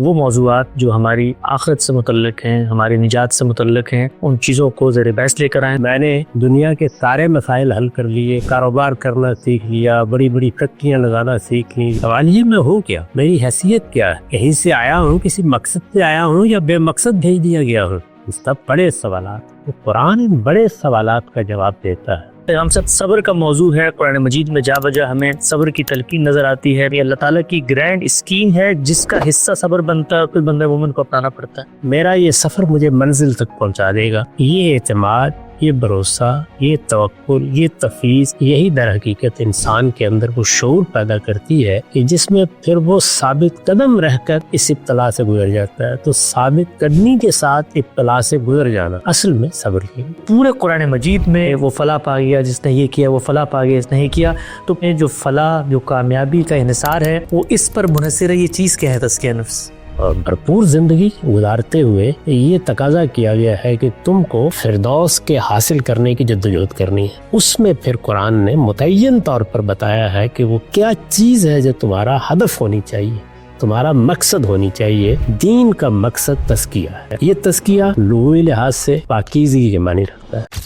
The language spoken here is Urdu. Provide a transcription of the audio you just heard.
وہ موضوعات جو ہماری آخرت سے متعلق ہیں، ہماری نجات سے متعلق ہیں، ان چیزوں کو زیر بحث لے کر آئیں۔ میں نے دنیا کے سارے مسائل حل کر لیے، کاروبار کرنا سیکھ لیا، بڑی بڑی فیکٹریاں لگانا سیکھ لی۔ سوال یہ میں ہوں کیا؟ میری حیثیت کیا ہے؟ کہیں سے آیا ہوں، کسی مقصد سے آیا ہوں یا بے مقصد بھیج دیا گیا ہوں؟ سب بڑے سوالات، قرآن ان بڑے سوالات کا جواب دیتا ہے۔ ہم سب صبر کا موضوع ہے، قرآن مجید میں جا بجا ہمیں صبر کی تلقین نظر آتی ہے۔ یہ اللہ تعالیٰ کی گرینڈ اسکیم ہے جس کا حصہ صبر بنتا ہے، کل بندہ مومن کو اپنانا پڑتا ہے۔ میرا یہ سفر مجھے منزل تک پہنچا دے گا۔ یہ اعتماد، یہ بھروسہ، یہ توکل، یہ تفویض، یہی در حقیقت انسان کے اندر وہ شعور پیدا کرتی ہے کہ جس میں پھر وہ ثابت قدم رہ کر اس ابتلا سے گزر جاتا ہے۔ تو ثابت قدمی کے ساتھ ابتلا سے گزر جانا اصل میں صبر کی۔ پورے قرآن مجید میں وہ فلاح پا گیا جس نے یہ کیا، وہ فلاح پا گیا جس نے یہ کیا، تو جو فلاح، جو کامیابی کا انحصار ہے وہ اس پر منحصر ہے۔ یہ چیز کیا ہے؟ تزکیہ نفس۔ اور بھرپور زندگی گزارتے ہوئے یہ تقاضا کیا گیا ہے کہ تم کو فردوس کے حاصل کرنے کی جدوجہد کرنی ہے۔ اس میں پھر قرآن نے متعین طور پر بتایا ہے کہ وہ کیا چیز ہے جو تمہارا ہدف ہونی چاہیے، تمہارا مقصد ہونی چاہیے۔ دین کا مقصد تزکیہ ہے۔ یہ تزکیہ لغوی لحاظ سے پاکیزگی کے معنی رکھتا ہے۔